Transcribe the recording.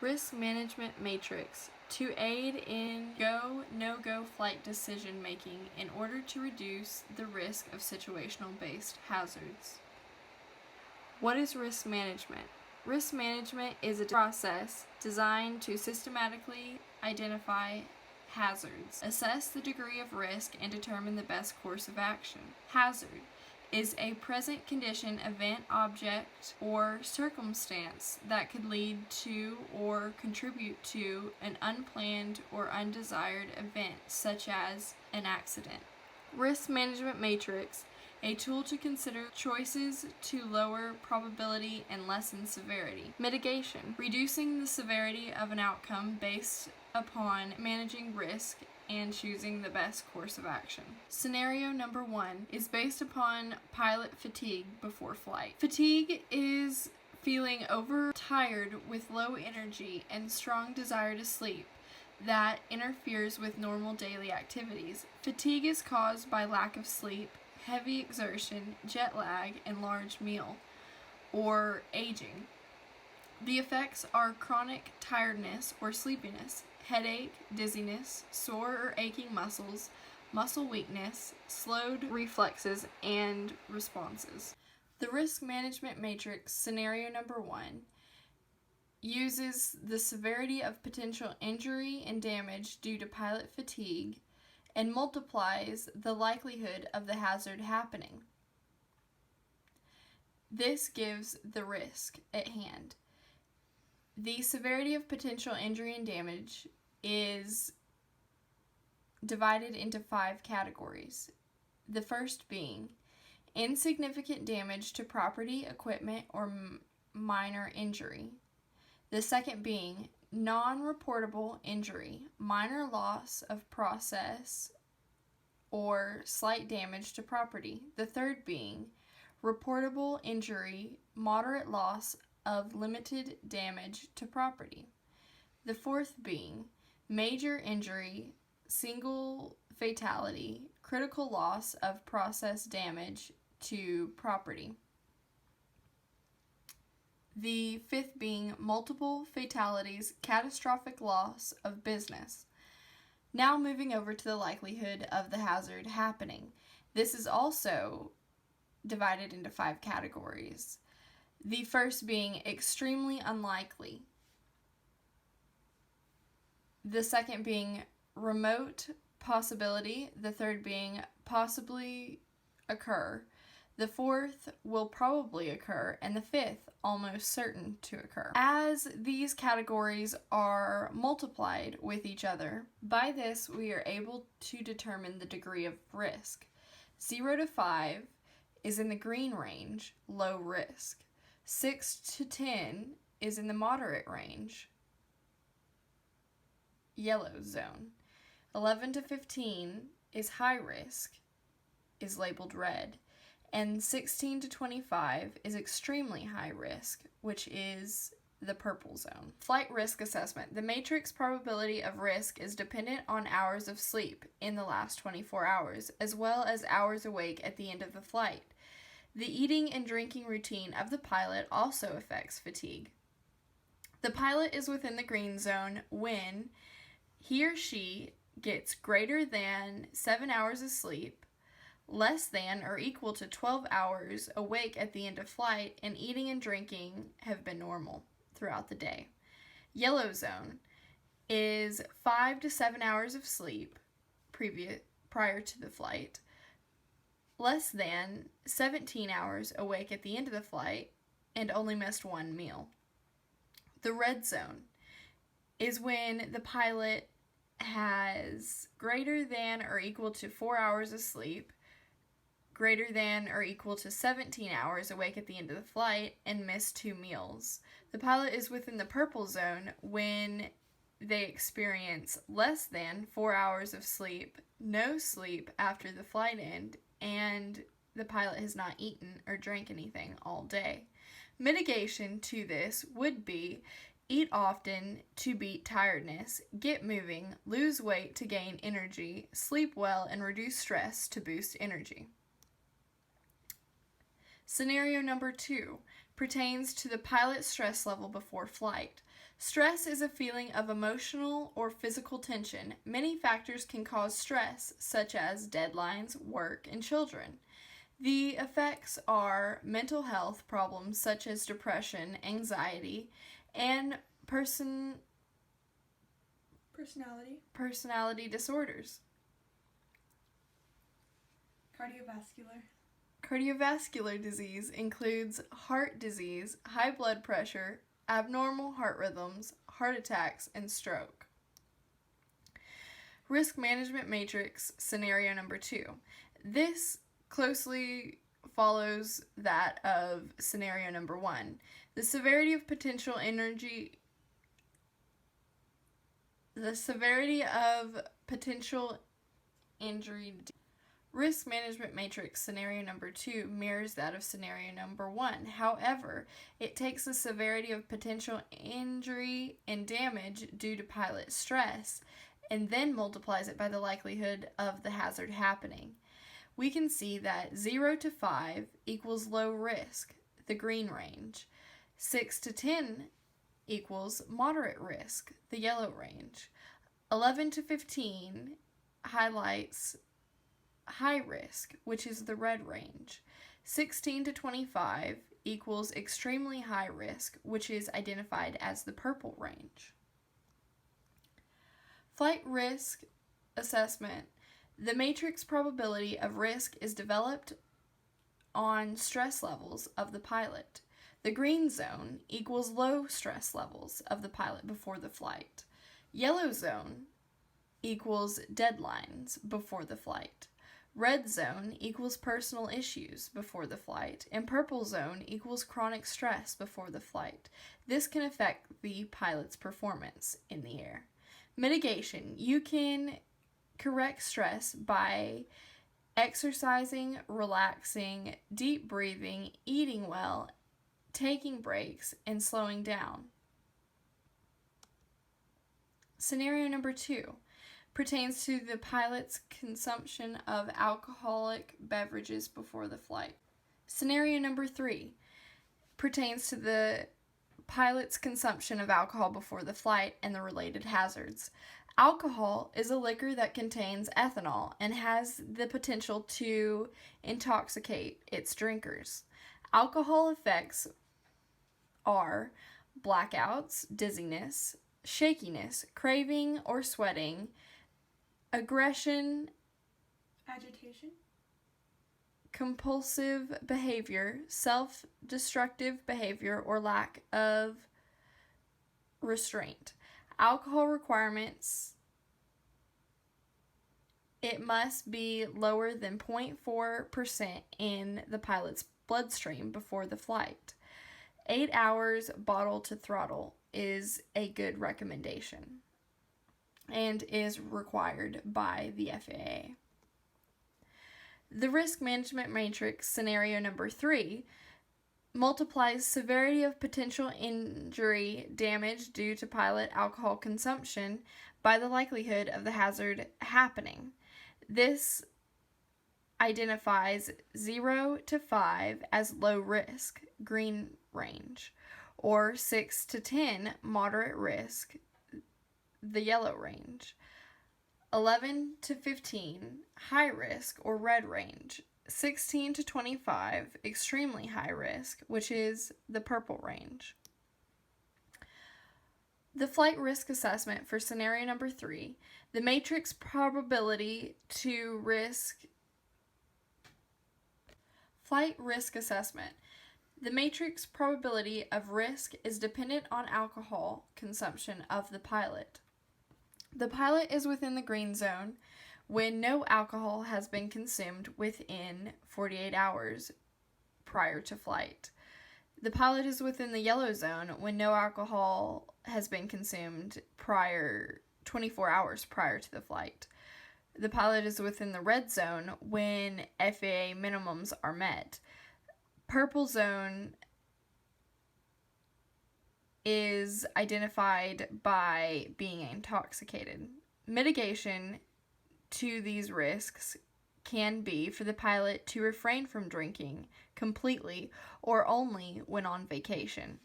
Risk management matrix to aid in go, no-go flight decision making in order to reduce the risk of situational based hazards. What is risk management? Risk management is a process designed to systematically identify hazards, assess the degree of risk, and determine the best course of action. Hazard is a present condition, event, object, or circumstance that could lead to or contribute to an unplanned or undesired event, such as an accident. Risk management matrix, a tool to consider choices to lower probability and lessen severity. Mitigation, reducing the severity of an outcome based upon managing risk and choosing the best course of action. Scenario number 1 is based upon pilot fatigue before flight. Fatigue is feeling overtired with low energy and strong desire to sleep that interferes with normal daily activities. Fatigue is caused by lack of sleep, heavy exertion, jet lag, and large meal, or aging. The effects are chronic tiredness or sleepiness, headache, dizziness, sore or aching muscles, muscle weakness, slowed reflexes and responses. The risk management matrix, scenario number 1, uses the severity of potential injury and damage due to pilot fatigue and multiplies the likelihood of the hazard happening. This gives the risk at hand. The severity of potential injury and damage is divided into 5 categories. The first being insignificant damage to property, equipment, or minor injury. The second being non-reportable injury, minor loss of process, or slight damage to property. The third being reportable injury, moderate loss of limited damage to property. The fourth being major injury, single fatality, critical loss of process damage to property. The fifth being multiple fatalities, catastrophic loss of business. Now moving over to the likelihood of the hazard happening. This is also divided into 5 categories. The first being extremely unlikely. The second being remote possibility. The third being possibly occur. The fourth will probably occur, and the fifth almost certain to occur. As these categories are multiplied with each other, by this we are able to determine the degree of risk. 0 to 5 is in the green range, low risk. 6 to 10 is in the moderate range, yellow zone. 11 to 15 is high risk, is labeled red. And 16 to 25 is extremely high risk, which is the purple zone. Flight risk assessment. The matrix probability of risk is dependent on hours of sleep in the last 24 hours, as well as hours awake at the end of the flight. The eating and drinking routine of the pilot also affects fatigue. The pilot is within the green zone when he or she gets greater than 7 hours of sleep, less than or equal to 12 hours awake at the end of flight, and eating and drinking have been normal throughout the day. Yellow zone is 5 to 7 hours of sleep prior to the flight, less than 17 hours awake at the end of the flight, and only missed 1 meal. The red zone is when the pilot has greater than or equal to 4 hours of sleep, greater than or equal to 17 hours awake at the end of the flight, and missed 2 meals. The pilot is within the purple zone when they experience less than 4 hours of sleep, no sleep after the flight end, and the pilot has not eaten or drank anything all day. Mitigation to this would be eat often to beat tiredness, get moving, lose weight to gain energy, sleep well, and reduce stress to boost energy. Scenario number 2 pertains to the pilot's stress level before flight. Stress is a feeling of emotional or physical tension. Many factors can cause stress, such as deadlines, work, and children. The effects are mental health problems such as depression, anxiety, and personality disorders. Cardiovascular disease includes heart disease, high blood pressure, abnormal heart rhythms, heart attacks, and stroke. Risk management matrix scenario number 2. This closely follows that of scenario number 1. The severity of potential injury Risk management matrix scenario number 2 mirrors that of scenario number 1. However, it takes the severity of potential injury and damage due to pilot stress and then multiplies it by the likelihood of the hazard happening. We can see that 0 to 5 equals low risk, the green range. 6 to 10 equals moderate risk, the yellow range. 11 to 15 highlights high risk, which is the red range. 16 to 25 equals extremely high risk, which is identified as the purple range. Flight risk assessment. The matrix probability of risk is developed on stress levels of the pilot. The green zone equals low stress levels of the pilot before the flight. Yellow zone equals deadlines before the flight. Red zone equals personal issues before the flight, and purple zone equals chronic stress before the flight. This can affect the pilot's performance in the air. Mitigation. You can correct stress by exercising, relaxing, deep breathing, eating well, taking breaks, and slowing down. Scenario number 2 pertains to the pilot's consumption of alcoholic beverages before the flight. Scenario number 3 pertains to the pilot's consumption of alcohol before the flight and the related hazards. Alcohol is a liquor that contains ethanol and has the potential to intoxicate its drinkers. Alcohol effects are blackouts, dizziness, shakiness, craving or sweating, aggression, agitation, compulsive behavior, self-destructive behavior, or lack of restraint. Alcohol requirements: it must be lower than 0.4% in the pilot's bloodstream before the flight. 8 hours bottle to throttle is a good recommendation and is required by the FAA. The risk management matrix scenario number 3 multiplies severity of potential injury damage due to pilot alcohol consumption by the likelihood of the hazard happening. This identifies 0 to 5 as low risk, green range, or 6 to 10 moderate risk, the yellow range. 11 to 15 high risk, or red range. 16 to 25 extremely high risk, which is the purple range. The flight risk assessment for scenario number 3, the matrix probability to risk. Flight risk assessment. The matrix probability of risk is dependent on alcohol consumption of the pilot. The pilot is within the green zone when no alcohol has been consumed within 48 hours prior to flight. The pilot is within the yellow zone when no alcohol has been consumed 24 hours prior to the flight. The pilot is within the red zone when FAA minimums are met. Purple zone is identified by being intoxicated. Mitigation to these risks can be for the pilot to refrain from drinking completely or only when on vacation.